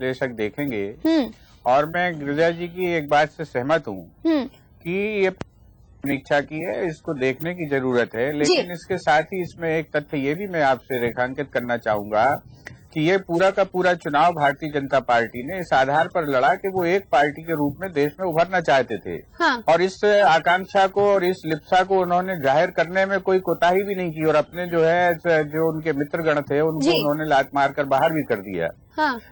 विश्लेषक देखेंगे। और मैं गिरिजा जी की एक बात से सहमत हूँ कि ये परीक्षा की है, इसको देखने की जरूरत है, लेकिन इसके साथ ही इसमें एक तथ्य ये भी मैं आपसे रेखांकित करना चाहूंगा कि ये पूरा का पूरा चुनाव भारतीय जनता पार्टी ने इस आधार पर लड़ा कि वो एक पार्टी के रूप में देश में उभरना चाहते थे। और इस आकांक्षा को और इस लिप्सा को उन्होंने जाहिर करने में कोई कोताही भी नहीं की और अपने जो उनके मित्रगण थे उनको उन्होंने लात मारकर बाहर भी कर दिया।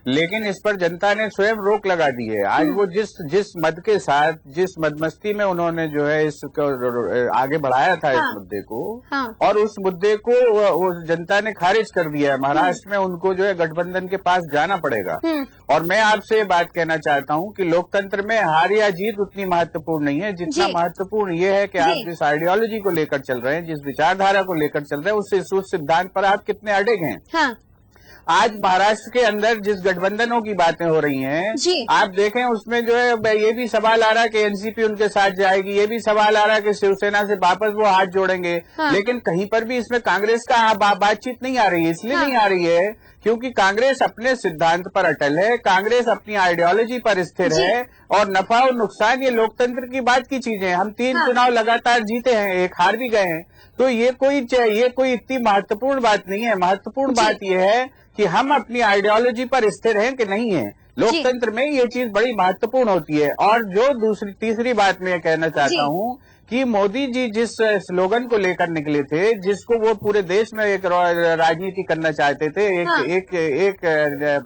लेकिन इस पर जनता ने स्वयं रोक लगा दी है। आज वो जिस मद के साथ, जिस मदमस्ती में उन्होंने जो है इसको आगे बढ़ाया था इस मुद्दे को, और उस मुद्दे को वो जनता ने खारिज कर दिया है। महाराष्ट्र में उनको जो है गठबंधन के पास जाना पड़ेगा। और मैं आपसे ये बात कहना चाहता हूँ कि लोकतंत्र में हार या जीत उतनी महत्वपूर्ण नहीं है जितना महत्वपूर्ण ये है कि आप जिस आइडियोलॉजी को लेकर चल रहे हैं, जिस विचारधारा को लेकर चल रहे हैं, उस सिद्धांत पर आप कितने अड़िग हैं। आज महाराष्ट्र के अंदर जिस गठबंधनों की बातें हो रही हैं, आप देखें उसमें जो है ये भी सवाल आ रहा है कि एनसीपी उनके साथ जाएगी, ये भी सवाल आ रहा है कि शिवसेना से वापस वो हाथ जोड़ेंगे। लेकिन कहीं पर भी इसमें कांग्रेस का बातचीत नहीं आ रही है। इसलिए नहीं आ रही है क्योंकि कांग्रेस अपने सिद्धांत पर अटल है, कांग्रेस अपनी आइडियोलॉजी पर स्थिर है, और नफा और नुकसान ये लोकतंत्र की बात की चीजें हैं। हम 3 चुनाव लगातार जीते हैं, एक हार भी गए हैं, तो ये कोई इतनी महत्वपूर्ण बात नहीं है। महत्वपूर्ण बात ये है कि हम अपनी आइडियोलॉजी पर स्थिर हैं कि नहीं है। लोकतंत्र में ये चीज बड़ी महत्वपूर्ण होती है। और जो तीसरी बात मैं कहना चाहता हूँ कि मोदी जी जिस स्लोगन को लेकर निकले थे, जिसको वो पूरे देश में एक राजनीति करना चाहते थे, एक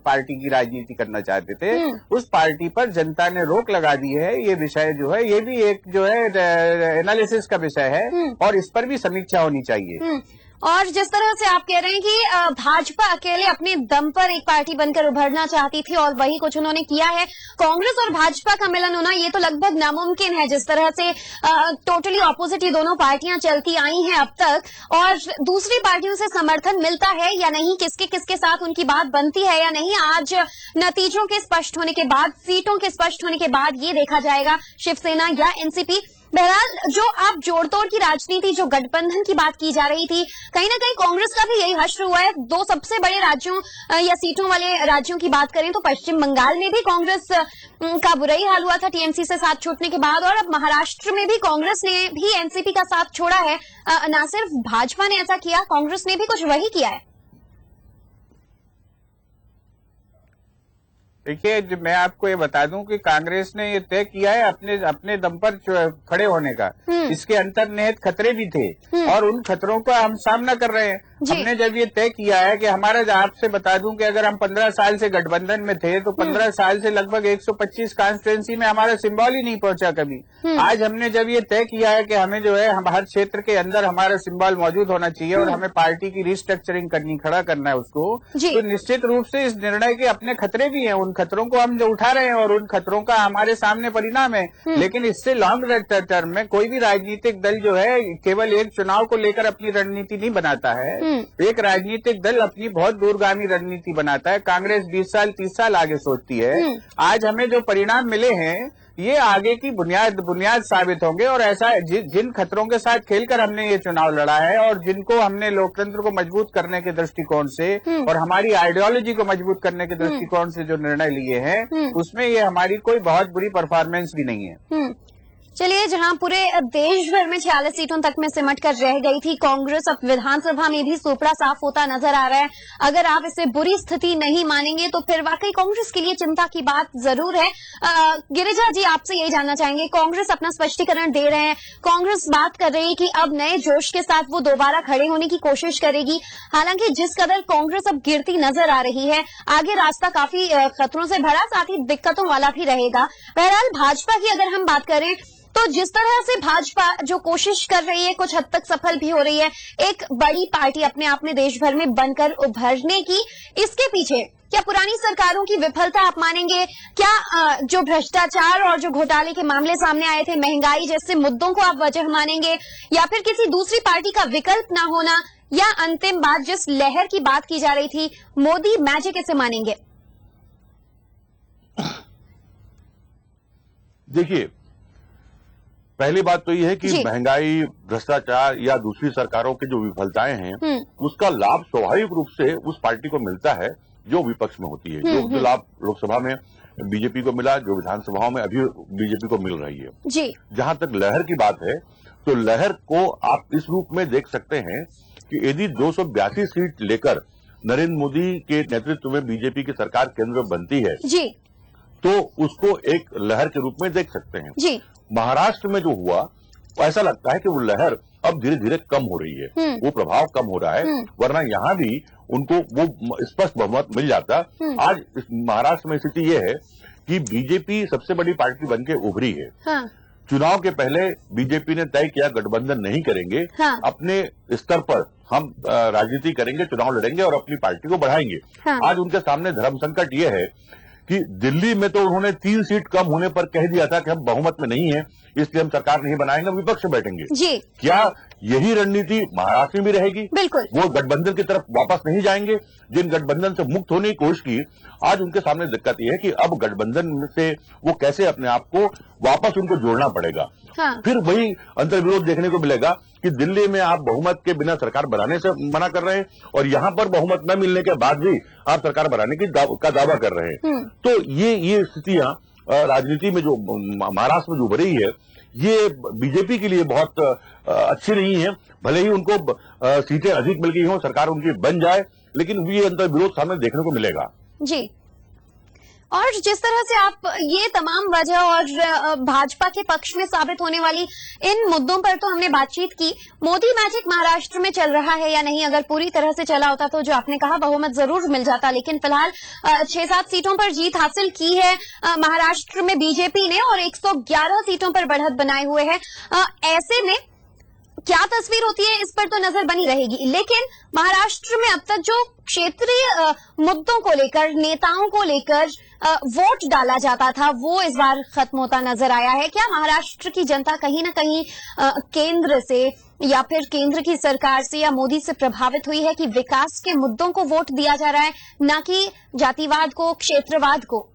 पार्टी की राजनीति करना चाहते थे, उस पार्टी पर जनता ने रोक लगा दी है। ये विषय जो है ये भी एक जो है एनालिसिस का विषय है और इस पर भी समीक्षा होनी चाहिए। और जिस तरह से आप कह रहे हैं कि भाजपा अकेले अपने दम पर एक पार्टी बनकर उभरना चाहती थी और वही कुछ उन्होंने किया है, कांग्रेस और भाजपा का मिलन होना ये तो लगभग नामुमकिन है। जिस तरह से टोटली ऑपोजिट ये दोनों पार्टियां चलती आई हैं अब तक, और दूसरी पार्टियों से समर्थन मिलता है या नहीं, किसके किसके साथ उनकी बात बनती है या नहीं, आज नतीजों के स्पष्ट होने के बाद, सीटों के स्पष्ट होने के बाद ये देखा जाएगा, शिवसेना या एनसीपी। बहरहाल जो आप जोड़तोड़ की राजनीति, जो गठबंधन की बात की जा रही थी, कहीं ना कहीं कांग्रेस का भी यही हश्र हुआ है। 2 सबसे बड़े राज्यों या सीटों वाले राज्यों की बात करें तो पश्चिम बंगाल में भी कांग्रेस का बुरा ही हाल हुआ था टीएमसी से साथ छूटने के बाद, और अब महाराष्ट्र में भी कांग्रेस ने भी एनसीपी का साथ छोड़ा है। न सिर्फ भाजपा ने ऐसा किया, कांग्रेस ने भी कुछ वही किया है। देखिए, मैं आपको ये बता दूं कि कांग्रेस ने ये तय किया है अपने दम पर खड़े होने का। इसके अंतर्निहित खतरे भी थे और उन खतरों का हम सामना कर रहे हैं। हमने जब ये तय किया है कि हमारा, आपसे बता दूं कि अगर हम 15 साल से गठबंधन में थे तो 15 साल से लगभग 125 कॉन्स्टिट्यूंसी में हमारा सिंबल ही नहीं पहुंचा कभी। आज हमने जब ये तय किया है कि हमें जो है हम हर क्षेत्र के अंदर हमारा सिंबल मौजूद होना चाहिए और हमें पार्टी की रिस्ट्रक्चरिंग खड़ा करना है उसको, तो निश्चित रूप से इस निर्णय के अपने खतरे भी हैं। उन खतरों को हम जो उठा रहे हैं और उन खतरों का हमारे सामने परिणाम है। लेकिन इससे लॉन्ग टर्म में कोई भी राजनीतिक दल जो है केवल एक चुनाव को लेकर अपनी रणनीति नहीं बनाता है। एक राजनीतिक दल अपनी बहुत दूरगामी रणनीति बनाता है। कांग्रेस 20 साल 30 साल आगे सोचती है। आज हमें जो परिणाम मिले हैं ये आगे की बुनियाद साबित होंगे, और ऐसा जिन खतरों के साथ खेलकर हमने ये चुनाव लड़ा है और जिनको हमने लोकतंत्र को मजबूत करने के दृष्टिकोण से और हमारी आइडियोलॉजी को मजबूत करने के दृष्टिकोण से जो निर्णय लिए हैं, उसमें ये हमारी कोई बहुत बुरी परफॉर्मेंस भी नहीं है। चलिए, जहां पूरे देश भर में 46 सीटों तक में सिमट कर रह गई थी कांग्रेस, अब विधानसभा में भी सूपड़ा साफ होता नजर आ रहा है। अगर आप इसे बुरी स्थिति नहीं मानेंगे तो फिर वाकई कांग्रेस के लिए चिंता की बात जरूर है। गिरिजा जी, आपसे यही जानना चाहेंगे, कांग्रेस अपना स्पष्टीकरण दे रहे हैं, कांग्रेस बात कर रही है कि अब नए जोश के साथ वो दोबारा खड़े होने की कोशिश करेगी। हालांकि जिस कदर कांग्रेस अब गिरती नजर आ रही है, आगे रास्ता काफी खतरों से भरा, साथ ही दिक्कतों वाला भी रहेगा। बहरहाल भाजपा की अगर हम बात करें तो जिस तरह से भाजपा जो कोशिश कर रही है, कुछ हद तक सफल भी हो रही है, एक बड़ी पार्टी अपने आप में देश भर में बनकर उभरने की, इसके पीछे क्या पुरानी सरकारों की विफलता आप मानेंगे? क्या जो भ्रष्टाचार और जो घोटाले के मामले सामने आए थे, महंगाई जैसे मुद्दों को आप वजह मानेंगे, या फिर किसी दूसरी पार्टी का विकल्प ना होना, या अंतिम बात जिस लहर की बात की जा रही थी, मोदी मैजिक, इसे मानेंगे? देखिए, पहली बात तो ये है कि महंगाई, भ्रष्टाचार या दूसरी सरकारों की जो विफलताएं हैं, उसका लाभ स्वाभाविक रूप से उस पार्टी को मिलता है जो विपक्ष में होती है। जो लाभ लोकसभा में बीजेपी को मिला, जो विधानसभाओं में अभी बीजेपी को मिल रही है जी। जहां तक लहर की बात है, तो लहर को आप इस रूप में देख सकते हैं कि यदि 282 सीट लेकर नरेंद्र मोदी के नेतृत्व में बीजेपी की सरकार केंद्र बनती है जी, तो उसको एक लहर के रूप में देख सकते हैं जी। महाराष्ट्र में जो हुआ, ऐसा लगता है कि वो लहर अब धीरे धीरे कम हो रही है, वो प्रभाव कम हो रहा है, वरना यहाँ भी उनको वो स्पष्ट बहुमत मिल जाता। आज इस महाराष्ट्र में स्थिति ये है कि बीजेपी सबसे बड़ी पार्टी बनके उभरी है। हाँ। चुनाव के पहले बीजेपी ने तय किया गठबंधन नहीं करेंगे, हाँ। अपने स्तर पर हम राजनीति करेंगे, चुनाव लड़ेंगे और अपनी पार्टी को बढ़ाएंगे। हाँ। आज उनके सामने धर्म संकट ये है कि दिल्ली में तो उन्होंने 3 सीट कम होने पर कह दिया था कि हम बहुमत में नहीं है, इसलिए हम सरकार नहीं बनाएंगे, विपक्ष में बैठेंगे जी। क्या यही रणनीति महाराष्ट्र में भी रहेगी? बिल्कुल। वो गठबंधन की तरफ वापस नहीं जाएंगे, जिन गठबंधन से मुक्त होने की कोशिश की। आज उनके सामने दिक्कत यह है कि अब गठबंधन से वो कैसे अपने आप को वापस उनको जोड़ना पड़ेगा। हाँ। फिर वही अंतर्विरोध देखने को मिलेगा कि दिल्ली में आप बहुमत के बिना सरकार बनाने से मना कर रहे हैं और यहाँ पर बहुमत न मिलने के बाद भी आप सरकार बनाने की का दावा कर रहे हैं। तो ये स्थितियां राजनीति में जो महाराष्ट्र में जो उभरी है, ये बीजेपी के लिए बहुत अच्छी नहीं है। भले ही उनको सीटें अधिक मिल गई हो, सरकार उनकी बन जाए, लेकिन ये अंतर्विरोध सामने देखने को मिलेगा जी। और जिस तरह से आप ये तमाम वजह और भाजपा के पक्ष में साबित होने वाली इन मुद्दों पर तो हमने बातचीत की। मोदी मैजिक महाराष्ट्र में चल रहा है या नहीं? अगर पूरी तरह से चला होता तो जो आपने कहा बहुमत जरूर मिल जाता, लेकिन फिलहाल 6-7 सीटों पर जीत हासिल की है महाराष्ट्र में बीजेपी ने और 111 सीटों पर बढ़त बनाए हुए है। ऐसे में क्या तस्वीर होती है इस पर तो नजर बनी रहेगी, लेकिन महाराष्ट्र में अब तक जो क्षेत्रीय मुद्दों को लेकर, नेताओं को लेकर वोट डाला जाता था, वो इस बार खत्म होता नजर आया है। क्या महाराष्ट्र की जनता कहीं ना कहीं केंद्र से या फिर केंद्र की सरकार से या मोदी से प्रभावित हुई है कि विकास के मुद्दों को वोट दिया जा रहा है, ना कि जातिवाद को, क्षेत्रवाद को?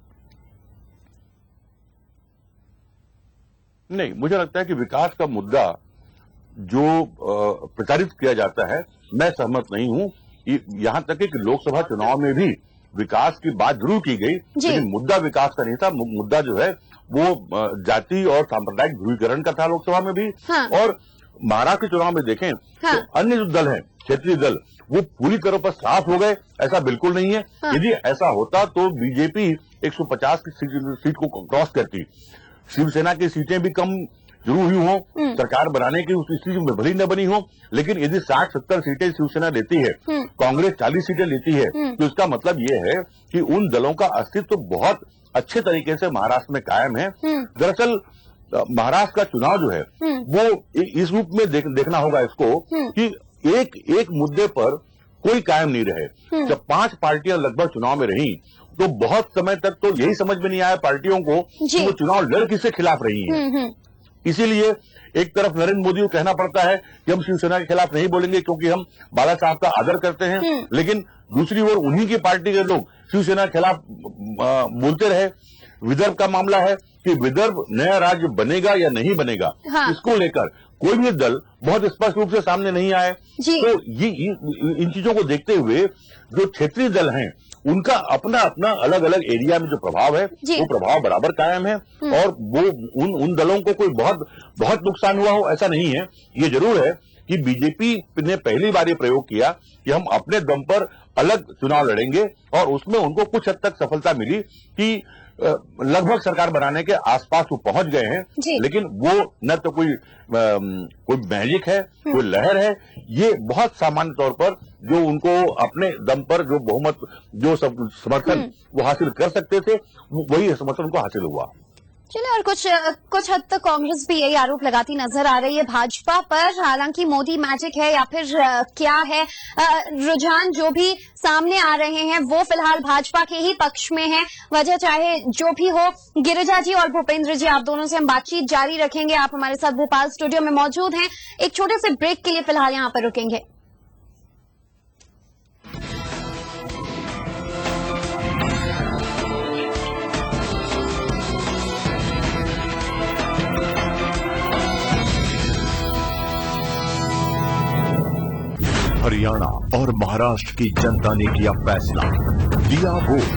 नहीं, मुझे लगता है कि विकास का मुद्दा जो प्रचारित किया जाता है, मैं सहमत नहीं हूं। यहां तक कि लोकसभा चुनाव में भी विकास की बात जरूर की गई, लेकिन मुद्दा विकास का नहीं था। मुद्दा जो है वो जाति और सांप्रदायिक ध्रुवीकरण का था लोकसभा में भी। हाँ। और महाराष्ट्र के चुनाव में देखें तो अन्य जो दल हैं, क्षेत्रीय दल, वो पूरी तरह पर साफ हो गए, ऐसा बिल्कुल नहीं है। यदि ऐसा होता तो बीजेपी 150 की सीट को क्रॉस करती। शिवसेना की सीटें भी कम जरूर हुई हो, सरकार बनाने की उस स्थिति में भली न बनी हो, लेकिन यदि 60-70 सीटें शिवसेना लेती है, कांग्रेस 40 सीटें लेती है, तो इसका मतलब ये है कि उन दलों का अस्तित्व तो बहुत अच्छे तरीके से महाराष्ट्र में कायम है। दरअसल महाराष्ट्र का चुनाव जो है वो इस रूप में देखना होगा इसको कि एक मुद्दे पर कोई कायम नहीं रहे। जब 5 पार्टियां लगभग चुनाव में रही तो बहुत समय तक तो यही समझ में नहीं आया पार्टियों को कि वो चुनाव लड़ किसके खिलाफ रही है। इसीलिए एक तरफ नरेंद्र मोदी को कहना पड़ता है कि हम शिवसेना के खिलाफ नहीं बोलेंगे क्योंकि हम बाला साहब का आदर करते हैं, लेकिन दूसरी ओर उन्हीं की पार्टी के लोग शिवसेना के खिलाफ बोलते रहे। विदर्भ का मामला है कि विदर्भ नया राज्य बनेगा या नहीं बनेगा, इसको लेकर कोई भी दल बहुत स्पष्ट रूप से सामने नहीं आए। तो ये इन चीजों को देखते हुए जो क्षेत्रीय दल हैं उनका अपना अपना अलग अलग एरिया में जो प्रभाव है वो प्रभाव बराबर कायम है और वो उन दलों को कोई बहुत नुकसान हुआ हो ऐसा नहीं है। ये जरूर है कि बीजेपी ने पहली बार ये प्रयोग किया कि हम अपने दम पर अलग चुनाव लड़ेंगे और उसमें उनको कुछ हद तक सफलता मिली कि लगभग सरकार बनाने के आसपास वो पहुंच गए हैं, लेकिन वो न तो कोई मैजिक है, कोई लहर है। ये बहुत सामान्य तौर पर जो उनको अपने दम पर जो बहुमत, जो समर्थन वो हासिल कर सकते थे, वही समर्थन उनको हासिल हुआ। चलिए, और कुछ हद तक कांग्रेस भी यही आरोप लगाती नजर आ रही है भाजपा पर। हालांकि मोदी मैजिक है या फिर क्या है, रुझान जो भी सामने आ रहे हैं वो फिलहाल भाजपा के ही पक्ष में है। वजह चाहे जो भी हो, गिरिजा जी और भूपेंद्र जी, आप दोनों से हम बातचीत जारी रखेंगे। आप हमारे साथ भोपाल स्टूडियो में मौजूद हैं। एक छोटे से ब्रेक के लिए फिलहाल यहाँ पर रुकेंगे। हरियाणा और महाराष्ट्र की जनता ने किया फैसला, दिया वोट।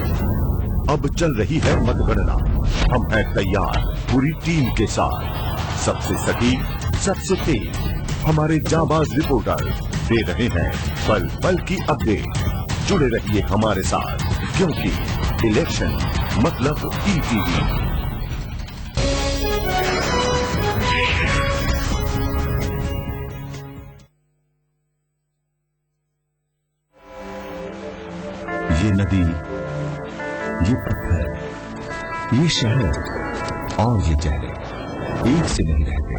अब चल रही है मतगणना। हम हैं तैयार पूरी टीम के साथ, सबसे सटीक, सबसे तेज हमारे जाबाज रिपोर्टर दे रहे हैं पल पल की अपडेट। जुड़े रहिए हमारे साथ, क्योंकि इलेक्शन मतलब ईटीवी। ये नदी, ये पत्थर, ये शहर और ये चेहरे एक से नहीं रहते,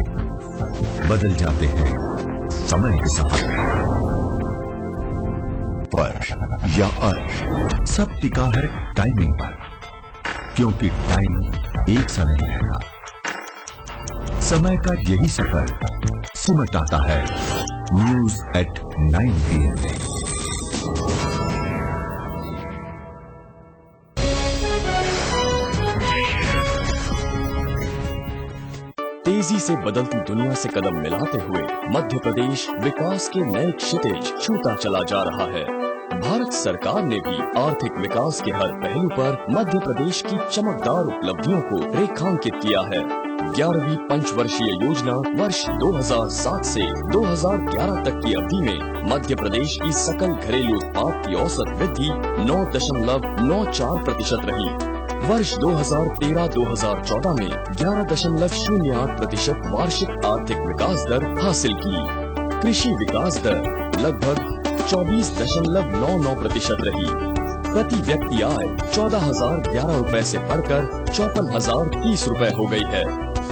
बदल जाते हैं समय के साथ। फर्श या अर्श सब टिका है टाइमिंग पर, क्योंकि टाइम एक सा नहीं रहता। समय का यही सफर सिमट आता है न्यूज एट 9 PM में। तेजी से बदलती दुनिया से कदम मिलाते हुए मध्य प्रदेश विकास के नए क्षितिज छूता चला जा रहा है। भारत सरकार ने भी आर्थिक विकास के हर पहलू पर मध्य प्रदेश की चमकदार उपलब्धियों को रेखांकित किया है। 11वीं पंचवर्षीय योजना वर्ष 2007 से 2011 तक की अवधि में मध्य प्रदेश की सकल घरेलू उत्पाद की औसत वृद्धि 9.94% रही। वर्ष 2013-2014 में 11.08% वार्षिक आर्थिक विकास दर हासिल की। कृषि विकास दर लगभग 24.99% रही। प्रति व्यक्ति आय 14,011 रुपए से बढ़कर 54,030 रुपए हो गई है।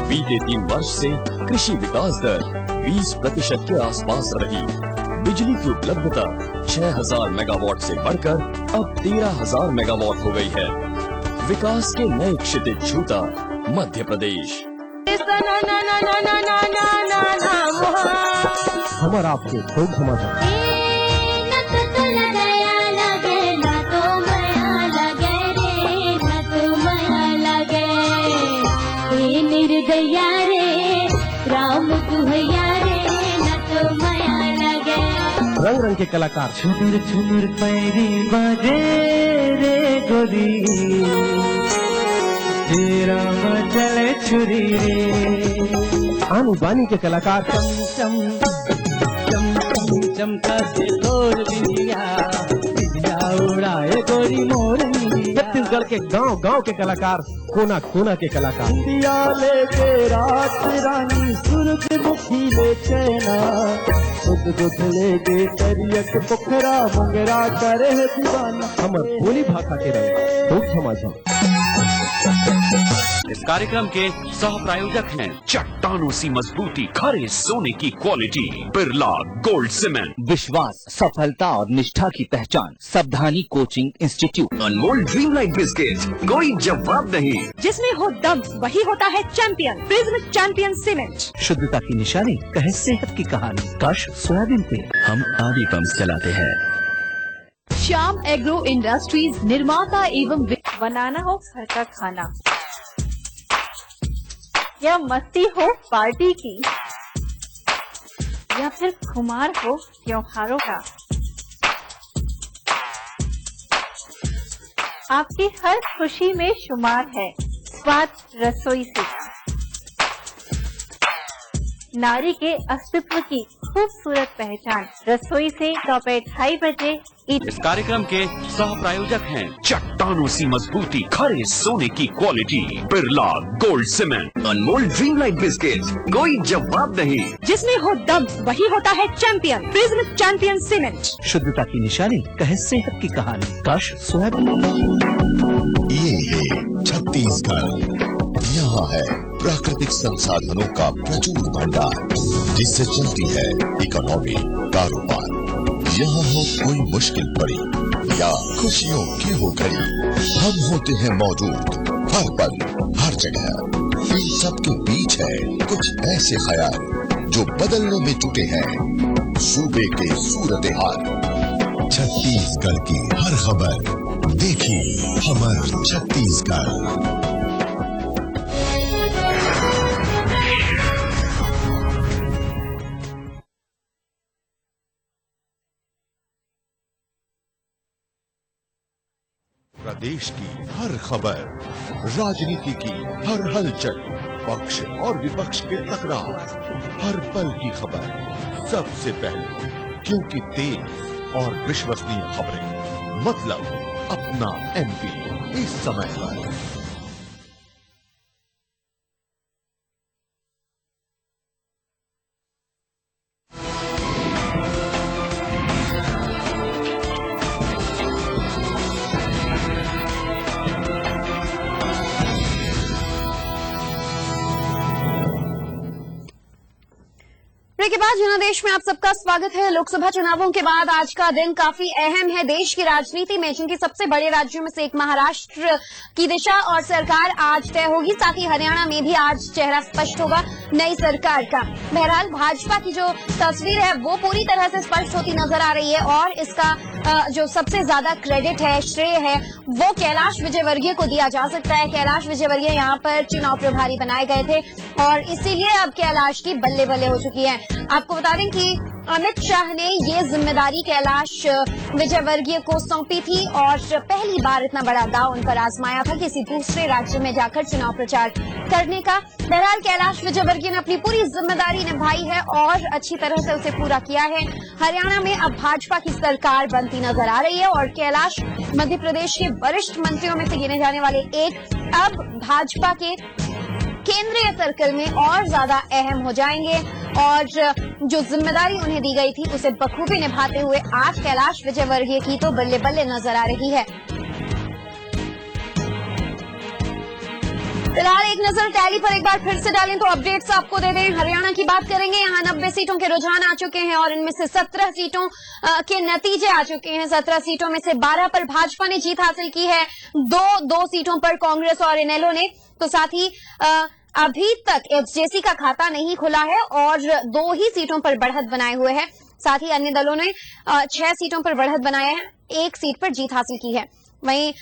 बीते 3 वर्ष से कृषि विकास दर 20% के आसपास रही। बिजली की उपलब्धता 6,000 मेगावाट से बढ़कर अब 13,000 मेगावाट हो गई है। विकास के नए क्षितिज छूता मध्य प्रदेश। हमर आपके खूब समाचार। निर्दया रे राम दुहैया रे न तो माया लगे। रंग रंग के कलाकार छुनुर छुनुर पैरी बाजे रे गोरी, तेरा चले छुरी रे। आनी बानी के कलाकार चम चम चम चम चमका से तोर दिया, दिया उड़ाए गोरी मोर मिया। छत्तीसगढ़ के गांव गांव के कलाकार, कोना कोना के कलाकार। दिया लेके रात रानी सूरजमुखी ले चैना, खुद खुद लेके करियक पोखरा मंगरा करे दीवाना। हमर बोली भाषा के रंग खूब समाचार। इस कार्यक्रम के सह प्रायोजक हैं चट्टानों सी मजबूती, खरे सोने की क्वालिटी, बिरला गोल्ड सीमेंट। विश्वास, सफलता और निष्ठा की पहचान, सावधानी कोचिंग इंस्टीट्यूट। अनमोल ड्रीमलाइट बिस्किट, कोई जवाब नहीं। जिसमें हो दम वही होता है चैंपियन। Prism champion cement. शुद्धता की निशानी, कहे सेहत की कहानी। काश सोयाबीन तेल। हम आदि पंप चलाते हैं। श्याम एग्रो इंडस्ट्रीज निर्माता एवं बनाना हो घर का खाना या मस्ती हो पार्टी की, या फिर खुमार हो त्योहारों का, आपकी हर खुशी में शुमार है स्वाद रसोई से। नारी के अस्तित्व की खूबसूरत पहचान रसोई से दोपहर 2:30 बजे। इस कार्यक्रम के सह प्रायोजक हैं चट्टानों सी मजबूती, खरे सोने की क्वालिटी, बिरला गोल्ड सीमेंट। अनमोल ड्रीमलाइट बिस्किट, कोई जवाब नहीं। जिसमें हो दम वही होता है चैंपियन। Prism champion cement. शुद्धता की निशानी, कहे सेहत की कहानी। काश सोयाबीन। ये है छत्तीसगढ़। यहाँ है प्राकृतिक संसाधनों का प्रचुर भंडार, जिससे चलती है इकोनॉमी, कारोबार। यहाँ हो कोई मुश्किल पड़ी या खुशियों की हो घड़ी, हम होते हैं मौजूद हर पल हर जगह। इन सब के बीच है कुछ ऐसे ख्याल जो बदलने में जुटे हैं सूबे के सूरत हाल। छत्तीसगढ़ की हर खबर देखिए हमार छत्तीसगढ़। देश की हर खबर, राजनीति की हर हलचल, पक्ष और विपक्ष के टकराव, हर पल की खबर सबसे पहले, क्योंकि तेज और विश्वसनीय खबरें, मतलब अपना एमपी इस समय पर। के बाद जनादेश में आप सबका स्वागत है। लोकसभा चुनावों के बाद आज का दिन काफी अहम है देश की राजनीति में, जिनके सबसे बड़े राज्यों में से एक महाराष्ट्र की दिशा और सरकार आज तय होगी। साथ ही हरियाणा में भी आज चेहरा स्पष्ट होगा नई सरकार का। बहरहाल भाजपा की जो तस्वीर है वो पूरी तरह से स्पष्ट होती नजर आ रही है और इसका जो सबसे ज्यादा क्रेडिट है, श्रेय है, वो कैलाश विजयवर्गीय को दिया जा सकता है। कैलाश विजयवर्गीय यहाँ पर चुनाव प्रभारी बनाए गए थे और इसीलिए अब कैलाश की बल्ले बल्ले हो चुकी है। आपको बता दें कि अमित शाह ने ये जिम्मेदारी कैलाश विजयवर्गीय को सौंपी थी और पहली बार इतना बड़ा दांव उन पर आजमाया था किसी दूसरे राज्य में जाकर चुनाव प्रचार करने का। बहरहाल कैलाश विजयवर्गीय ने अपनी पूरी जिम्मेदारी निभाई है और अच्छी तरह से उसे पूरा किया है। हरियाणा में अब भाजपा की सरकार बनती नजर आ रही है और कैलाश मध्य प्रदेश के वरिष्ठ मंत्रियों में से गिने जाने वाले एक अब भाजपा के केंद्रीय सर्कल में और ज्यादा अहम हो जाएंगे और जो जिम्मेदारी उन्हें दी गई थी उसे बखूबी निभाते हुए आज कैलाश विजयवर्गीय की तो बल्ले बल्ले नजर आ रही है। फिलहाल एक नजर टैली पर एक बार फिर से डालें तो अपडेट्स आपको दे दें। हरियाणा की बात करेंगे। यहाँ 90 सीटों के रुझान आ चुके हैं और इनमें से 17 सीटों के नतीजे आ चुके हैं। 17 सीटों में से 12 पर भाजपा ने जीत हासिल की है, दो सीटों पर कांग्रेस और इनेलो ने। तो साथ ही अभी तक एचजेसी का खाता नहीं खुला है और 2 ही सीटों पर बढ़त बनाए हुए है। साथ ही अन्य दलों ने 6 सीटों पर बढ़त बनाए हैं, 1 सीट पर जीत हासिल की है। वहीं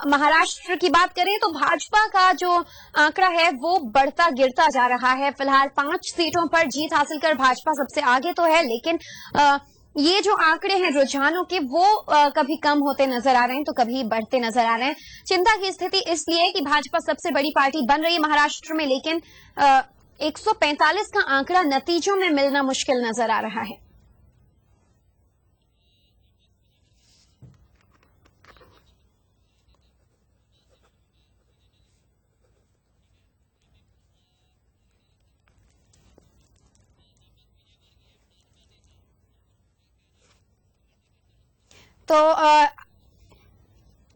महाराष्ट्र की बात करें तो भाजपा का जो आंकड़ा है वो बढ़ता गिरता जा रहा है। फिलहाल 5 सीटों पर जीत हासिल कर भाजपा सबसे आगे तो है, लेकिन ये जो आंकड़े हैं रुझानों के वो कभी कम होते नजर आ रहे हैं तो कभी बढ़ते नजर आ रहे हैं। चिंता की स्थिति इसलिए कि भाजपा सबसे बड़ी पार्टी बन रही है महाराष्ट्र में, लेकिन 145 का आंकड़ा नतीजों में मिलना मुश्किल नजर आ रहा है। तो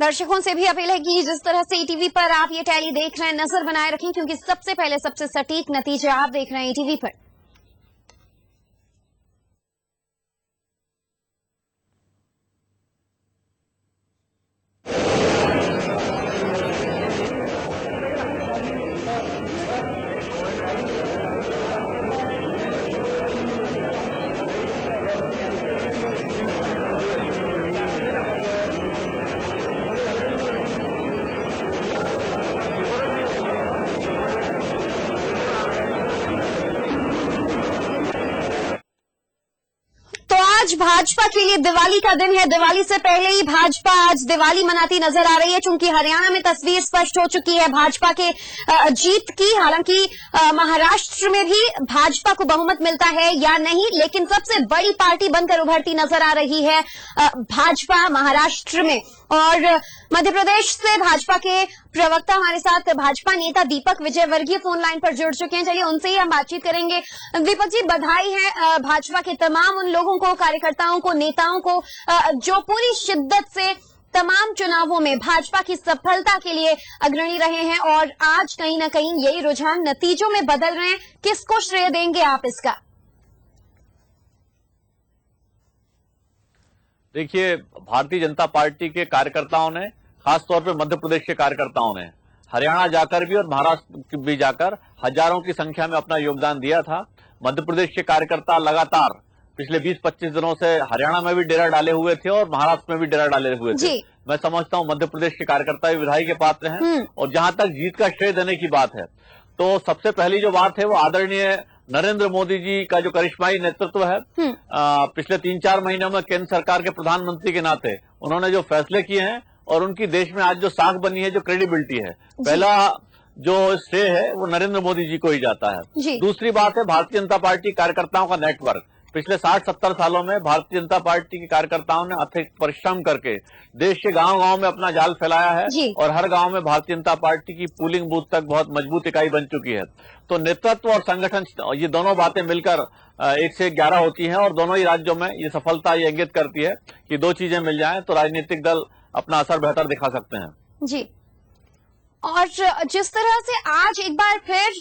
दर्शकों से भी अपील है कि जिस तरह से ईटीवी पर आप ये टैली देख रहे हैं नजर बनाए रखें, क्योंकि सबसे पहले सबसे सटीक नतीजे आप देख रहे हैं ईटीवी पर। आज भाजपा के लिए दिवाली का दिन है। दिवाली से पहले ही भाजपा आज दिवाली मनाती नजर आ रही है, चूंकि हरियाणा में तस्वीर स्पष्ट हो चुकी है भाजपा के जीत की। हालांकि महाराष्ट्र में भी भाजपा को बहुमत मिलता है या नहीं, लेकिन सबसे बड़ी पार्टी बनकर उभरती नजर आ रही है भाजपा महाराष्ट्र में। और मध्य प्रदेश से भाजपा के प्रवक्ता हमारे साथ भाजपा नेता दीपक विजयवर्गीय फोन लाइन पर जुड़ चुके हैं। चलिए उनसे ही हम बातचीत करेंगे। दीपक जी, बधाई है भाजपा के तमाम उन लोगों को, कार्यकर्ताओं को, नेताओं को जो पूरी शिद्दत से तमाम चुनावों में भाजपा की सफलता के लिए अग्रणी रहे हैं और आज कहीं ना कहीं यही रुझान नतीजों में बदल रहे हैं। किसको श्रेय देंगे आप इसका? देखिए, भारतीय जनता पार्टी के कार्यकर्ताओं ने, खासतौर पे मध्य प्रदेश के कार्यकर्ताओं ने हरियाणा जाकर भी और महाराष्ट्र भी जाकर हजारों की संख्या में अपना योगदान दिया था। मध्य प्रदेश के कार्यकर्ता लगातार पिछले 20-25 दिनों से हरियाणा में भी डेरा डाले हुए थे और महाराष्ट्र में भी डेरा डाले हुए थे। मैं समझता हूं मध्य प्रदेश के कार्यकर्ता भी बधाई के पात्र हैं। और जहां तक जीत का श्रेय देने की बात है, तो सबसे पहली जो बात है वो आदरणीय नरेंद्र मोदी जी का जो करिश्माई नेतृत्व है, पिछले 3-4 महीनों में केंद्र सरकार के प्रधानमंत्री के नाते उन्होंने जो फैसले किए हैं और उनकी देश में आज जो साख बनी है, जो क्रेडिबिलिटी है, पहला जो श्रेय है वो नरेंद्र मोदी जी को ही जाता है। दूसरी बात है भारतीय जनता पार्टी कार्यकर्ताओं का नेटवर्क। पिछले 60-70 सालों में भारतीय जनता पार्टी के कार्यकर्ताओं ने अत्यधिक परिश्रम करके देश के गांव-गांव में अपना जाल फैलाया है और हर गांव में भारतीय जनता पार्टी की पोलिंग बूथ तक बहुत मजबूत इकाई बन चुकी है। तो नेतृत्व और संगठन, ये दोनों बातें मिलकर 1 से 11 होती हैं और दोनों ही राज्यों में ये सफलता ये इंगित करती है कि 2 चीजें मिल जाएं तो राजनीतिक दल अपना असर बेहतर दिखा सकते हैं। जी, और जिस तरह से आज एक बार फिर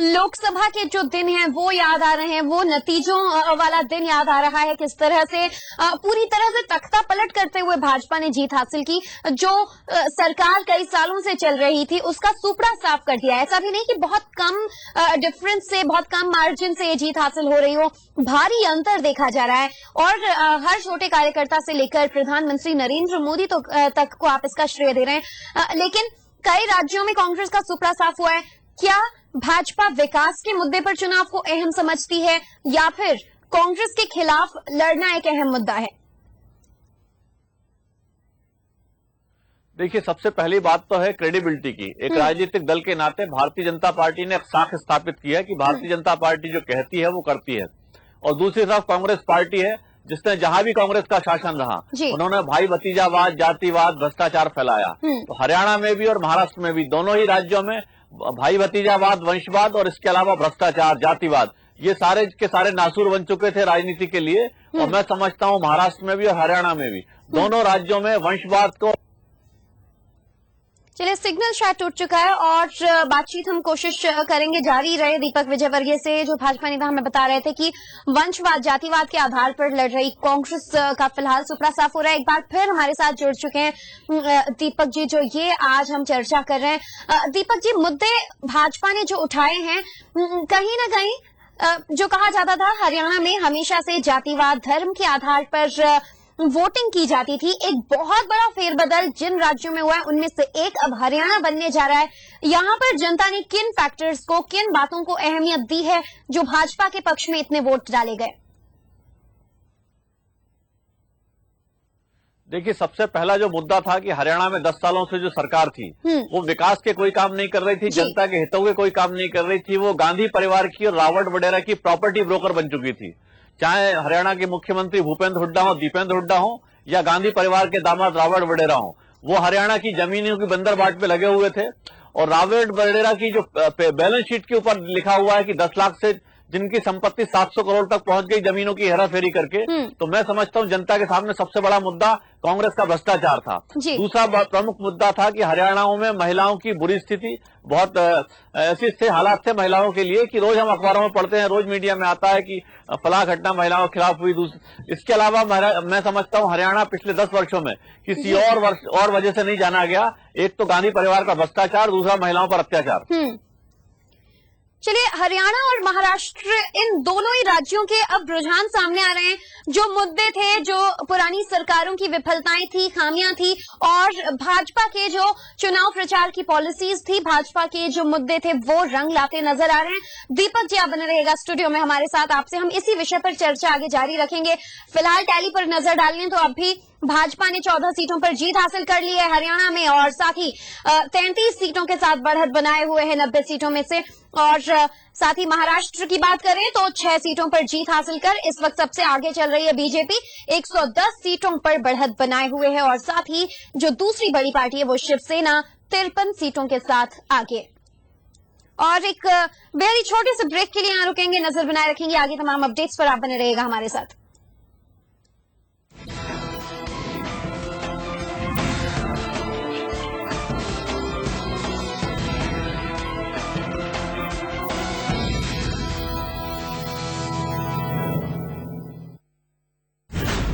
लोकसभा के जो दिन हैं वो याद आ रहे हैं, वो नतीजों वाला दिन याद आ रहा है, किस तरह से पूरी तरह से तख्ता पलट करते हुए भाजपा ने जीत हासिल की। जो सरकार कई सालों से चल रही थी उसका सुपड़ा साफ कर दिया। ऐसा भी नहीं कि बहुत कम डिफरेंस से, बहुत कम मार्जिन से ये जीत हासिल हो रही हो, भारी अंतर देखा जा रहा है। और हर छोटे कार्यकर्ता से लेकर प्रधानमंत्री नरेंद्र मोदी तक को आप इसका श्रेय दे रहे हैं। लेकिन कई राज्यों में कांग्रेस का सुपड़ा साफ हुआ है। क्या भाजपा विकास के मुद्दे पर चुनाव को अहम समझती है या फिर कांग्रेस के खिलाफ लड़ना एक अहम मुद्दा है? देखिए, सबसे पहली बात तो है क्रेडिबिलिटी की। एक राजनीतिक दल के नाते भारतीय जनता पार्टी ने एक साख स्थापित किया कि भारतीय जनता पार्टी जो कहती है वो करती है। और दूसरी तरफ कांग्रेस पार्टी है जिसने जहां भी कांग्रेस का शासन रहा उन्होंने भाई भतीजावाद, जातिवाद, भ्रष्टाचार फैलाया। तो हरियाणा में भी और महाराष्ट्र में भी, दोनों ही राज्यों में भाई भतीजावाद, वंशवाद और इसके अलावा भ्रष्टाचार, जातिवाद, ये सारे के सारे नासूर बन चुके थे राजनीति के लिए। और मैं समझता हूं महाराष्ट्र में भी और हरियाणा में भी, दोनों राज्यों में वंशवाद को। चलिए, सिग्नल शायद टूट चुका है और बातचीत हम कोशिश करेंगे जारी रहे दीपक विजयवर्गीय से, जो भाजपा नेता हमें बता रहे थे कि वंशवाद, जातिवाद के आधार पर लड़ रही कांग्रेस का फिलहाल सुपड़ा साफ हो रहा है। एक बार फिर हमारे साथ जुड़ चुके हैं दीपक जी, जो ये आज हम चर्चा कर रहे हैं। दीपक जी, मुद्दे भाजपा ने जो उठाए हैं, कहीं ना कहीं जो कहा जाता था हरियाणा में हमेशा से जातिवाद, धर्म के आधार पर वोटिंग की जाती थी, एक बहुत बड़ा फेरबदल जिन राज्यों में हुआ है उनमें से एक अब हरियाणा बनने जा रहा है। यहाँ पर जनता ने किन फैक्टर्स को, किन बातों को अहमियत दी है जो भाजपा के पक्ष में इतने वोट डाले गए? देखिए, सबसे पहला जो मुद्दा था कि हरियाणा में 10 सालों से जो सरकार थी वो विकास के कोई काम नहीं कर रही थी, जनता के हितों के कोई काम नहीं कर रही थी। वो गांधी परिवार की और रावत वडेरा की प्रॉपर्टी ब्रोकर बन चुकी थी। चाहे हरियाणा के मुख्यमंत्री भूपेंद्र हुड्डा हो, दीपेंद्र हुड्डा हो या गांधी परिवार के दामाद रावत वडेरा हो, वो हरियाणा की जमीनों की बंदरबाट पे लगे हुए थे। और रावत वडेरा की जो बैलेंस शीट के ऊपर लिखा हुआ है कि 10 लाख से जिनकी संपत्ति 700 करोड़ तक पहुंच गई जमीनों की हेराफेरी करके, तो मैं समझता हूं जनता के सामने सबसे बड़ा मुद्दा कांग्रेस का भ्रष्टाचार था। दूसरा प्रमुख मुद्दा था कि हरियाणाओं में महिलाओं की बुरी स्थिति, बहुत ऐसे हालात थे महिलाओं के लिए कि रोज हम अखबारों में पढ़ते हैं, रोज मीडिया में आता है कि फलां घटना महिलाओं के खिलाफ हुई। इसके अलावा मैं समझता हूं हरियाणा पिछले 10 वर्षों में किसी और वजह से नहीं जाना गया। एक तो गांधी परिवार का भ्रष्टाचार, दूसरा महिलाओं पर अत्याचार। चलिए, हरियाणा और महाराष्ट्र, इन दोनों ही राज्यों के अब रुझान सामने आ रहे हैं। जो मुद्दे थे, जो पुरानी सरकारों की विफलताएं थी, खामियां थी, और भाजपा के जो चुनाव प्रचार की पॉलिसीज थी, भाजपा के जो मुद्दे थे, वो रंग लाते नजर आ रहे हैं। दीपक जी, आप बने रहिएगा स्टूडियो में हमारे साथ, आपसे हम इसी विषय पर चर्चा आगे जारी रखेंगे। फिलहाल टैली पर नजर डालें तो अब भी भाजपा ने 14 सीटों पर जीत हासिल कर ली है हरियाणा में, और साथ ही 33 सीटों के साथ बढ़त बनाए हुए हैं 90 सीटों में से। और साथ ही महाराष्ट्र की बात करें तो 6 सीटों पर जीत हासिल कर इस वक्त सबसे आगे चल रही है बीजेपी, 110 सीटों पर बढ़त बनाए हुए है। और साथ ही जो दूसरी बड़ी पार्टी है वो शिवसेना 53 सीटों के साथ आगे। और एक बेहद ही छोटे से ब्रेक के लिए यहाँ रुकेंगे, नजर बनाए रखेंगे आगे तमाम अपडेट्स पर, आप बने रहेगा हमारे साथ।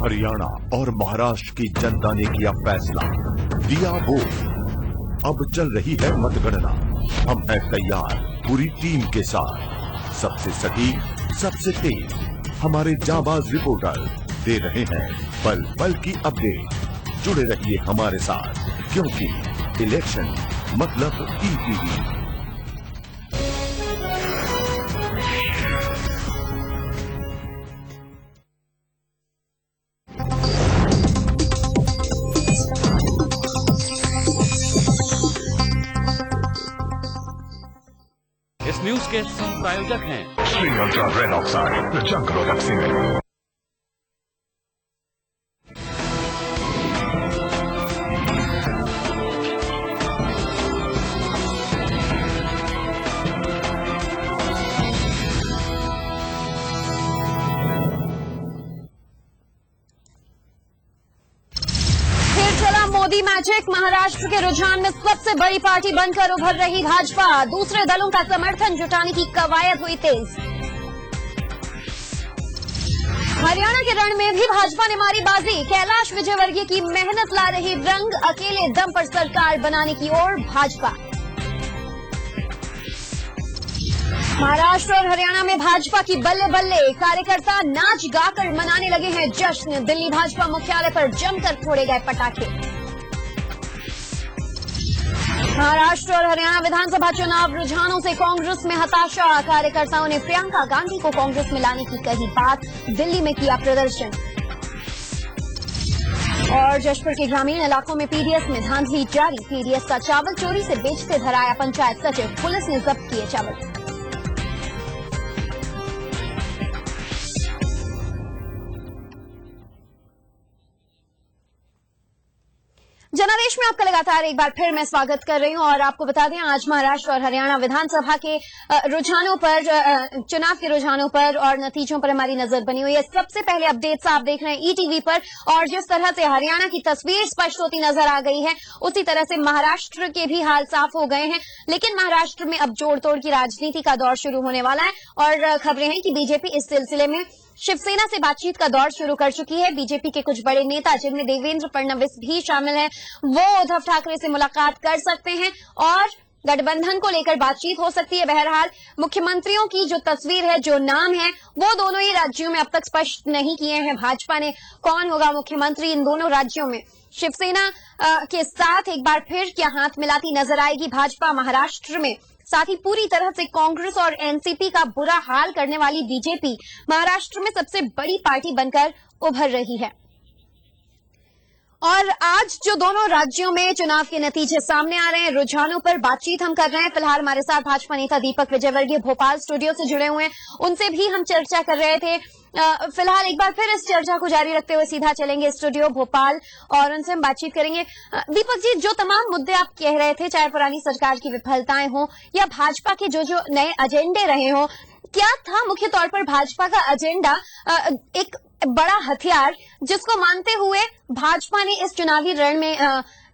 हरियाणा और महाराष्ट्र की जनता ने किया फैसला, दिया वोट। अब चल रही है मतगणना। हम हैं तैयार पूरी टीम के साथ, सबसे सटीक, सबसे तेज हमारे जाबाज रिपोर्टर दे रहे हैं पल पल की अपडेट। जुड़े रहिए हमारे साथ, क्योंकि इलेक्शन मतलब ईटीवी। इस न्यूज के सह प्रायोजक हैं Free Ultra Red Oxide, the jungle of oxygen. Modi magic. Maharashtra के रुझान में सबसे बड़ी पार्टी बनकर उभर रही भाजपा। दूसरे दलों का समर्थन जुटाने की कवायद हुई तेज। हरियाणा के रण में भी भाजपा ने मारी बाजी। कैलाश विजयवर्गीय की मेहनत ला रही रंग। अकेले दम पर सरकार बनाने की ओर भाजपा। महाराष्ट्र और हरियाणा में भाजपा की बल्ले बल्ले। कार्यकर्ता नाच गाकर मनाने लगे हैं जश्न। दिल्ली भाजपा मुख्यालय पर जमकर फोड़े गए पटाखे। महाराष्ट्र और हरियाणा विधानसभा चुनाव रुझानों से कांग्रेस में हताशा। कार्यकर्ताओं ने प्रियंका गांधी को कांग्रेस में लाने की कही बात। दिल्ली में किया प्रदर्शन। और जशपुर के ग्रामीण इलाकों में पीडीएस में धांधली जारी। पीडीएस का चावल चोरी से बेचते धराया पंचायत सचिव। पुलिस ने जब्त किए चावल। जनादेश में आपका लगातार एक बार फिर मैं स्वागत कर रही हूं और आपको बता दें आज महाराष्ट्र और हरियाणा विधानसभा के रुझानों पर, चुनाव के रुझानों पर और नतीजों पर हमारी नजर बनी हुई है। सबसे पहले अपडेट्स आप देख रहे हैं ईटीवी पर और जिस तरह से हरियाणा की तस्वीर स्पष्ट होती नजर आ गई है उसी तरह से महाराष्ट्र के भी हाल साफ हो गए हैं। लेकिन महाराष्ट्र में अब जोड़ तोड़ की राजनीति का दौर शुरू होने वाला है और खबरें हैं कि बीजेपी इस सिलसिले में शिवसेना से बातचीत का दौर शुरू कर चुकी है। बीजेपी के कुछ बड़े नेता जिनमें देवेंद्र फडणवीस भी शामिल हैं, वो उद्धव ठाकरे से मुलाकात कर सकते हैं और गठबंधन को लेकर बातचीत हो सकती है। बहरहाल मुख्यमंत्रियों की जो तस्वीर है, जो नाम है, वो दोनों ही राज्यों में अब तक स्पष्ट नहीं किए हैं भाजपा ने। कौन होगा मुख्यमंत्री इन दोनों राज्यों में? शिवसेना के साथ एक बार फिर क्या हाथ मिलाती नजर आएगी भाजपा महाराष्ट्र में? साथ ही पूरी तरह से कांग्रेस और एनसीपी का बुरा हाल करने वाली बीजेपी महाराष्ट्र में सबसे बड़ी पार्टी बनकर उभर रही है। और आज जो दोनों राज्यों में चुनाव के नतीजे सामने आ रहे हैं, रुझानों पर बातचीत हम कर रहे हैं। फिलहाल हमारे साथ भाजपा नेता दीपक विजयवर्गीय भोपाल स्टूडियो से जुड़े हुए हैं, उनसे भी हम चर्चा कर रहे थे। फिलहाल एक बार फिर इस चर्चा को जारी रखते हुए सीधा चलेंगे स्टूडियो भोपाल और उनसे हम बातचीत करेंगे। दीपक जी, जो तमाम मुद्दे आप कह रहे थे, चाहे पुरानी सरकार की विफलताएं हो या भाजपा के जो नए एजेंडे रहे हो, क्या था मुख्य तौर पर भाजपा का एजेंडा? एक बड़ा हथियार जिसको मानते हुए भाजपा ने इस चुनावी रण में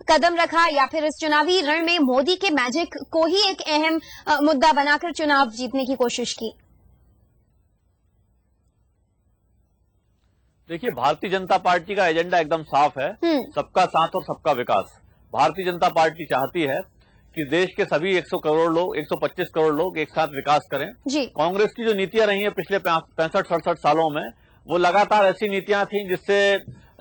कदम रखा या फिर इस चुनावी रण में मोदी के मैजिक को ही एक अहम मुद्दा बनाकर चुनाव जीतने की कोशिश की? देखिए, भारतीय जनता पार्टी का एजेंडा एकदम साफ है, सबका साथ और सबका विकास। भारतीय जनता पार्टी चाहती है कि देश के सभी 100 करोड़ लोग, 125 करोड़ लोग एक साथ विकास करें। कांग्रेस की जो नीतियां रही हैं पिछले 65-67 सालों में, वो लगातार ऐसी नीतियां थी जिससे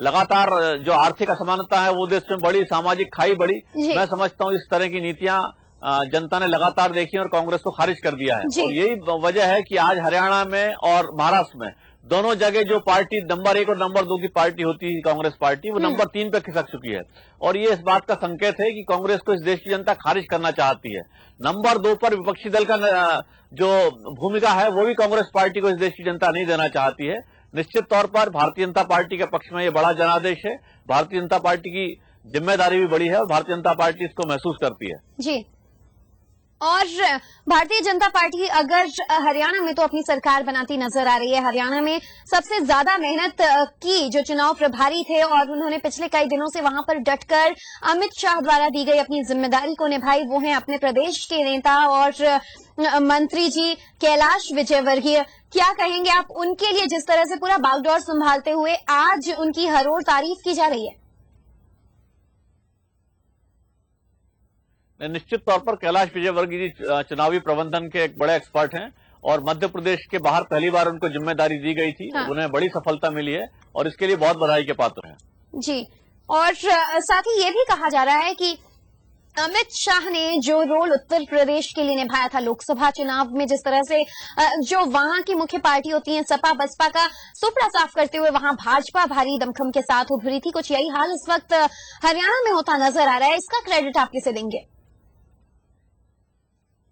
लगातार जो आर्थिक असमानता है वो देश में बढ़ी, सामाजिक खाई बढ़ी। मैं समझता हूं इस तरह की नीतियां जनता ने लगातार देखी और कांग्रेस को खारिज कर दिया है। और यही वजह है कि आज हरियाणा में और महाराष्ट्र में दोनों जगह जो पार्टी नंबर 1 और नंबर 2 की पार्टी होती है कांग्रेस पार्टी, वो नंबर 3 पे खिसक चुकी है। और ये इस बात का संकेत है कि कांग्रेस को इस देश की जनता खारिज करना चाहती है। नंबर 2 पर विपक्षी दल का जो भूमिका है वो भी कांग्रेस पार्टी को इस देश की जनता नहीं देना चाहती है। निश्चित तौर पर भारतीय जनता पार्टी के पक्ष में ये बड़ा जनादेश है। भारतीय जनता पार्टी की जिम्मेदारी भी बड़ी है और भारतीय जनता पार्टी इसको महसूस करती है। जी, और भारतीय जनता पार्टी अगर हरियाणा में तो अपनी सरकार बनाती नजर आ रही है। हरियाणा में सबसे ज्यादा मेहनत की जो चुनाव प्रभारी थे और उन्होंने पिछले कई दिनों से वहां पर डटकर अमित शाह द्वारा दी गई अपनी जिम्मेदारी को निभाई, वो हैं अपने प्रदेश के नेता और मंत्री जी कैलाश विजयवर्गीय। क्या कहेंगे आप उनके लिए, जिस तरह से पूरा बागडोर संभालते हुए आज उनकी हर ओर तारीफ की जा रही है? निश्चित तौर पर कैलाश विजयवर्गीय जी चुनावी प्रबंधन के एक बड़े एक्सपर्ट हैं और मध्य प्रदेश के बाहर पहली बार उनको जिम्मेदारी दी गई थी। उन्हें बड़ी सफलता मिली है और इसके लिए बहुत बधाई के पात्र हैं। जी, और साथ ही ये भी कहा जा रहा है कि अमित शाह ने जो रोल उत्तर प्रदेश के लिए निभाया था लोकसभा चुनाव में, जिस तरह से जो वहां की मुख्य पार्टी होती है सपा बसपा का सुपड़ा साफ करते हुए वहां भाजपा भारी दमखम के साथ उभरी थी, कुछ यही हाल इस वक्त हरियाणा में होता नजर आ रहा है। इसका क्रेडिट आप किसे देंगे?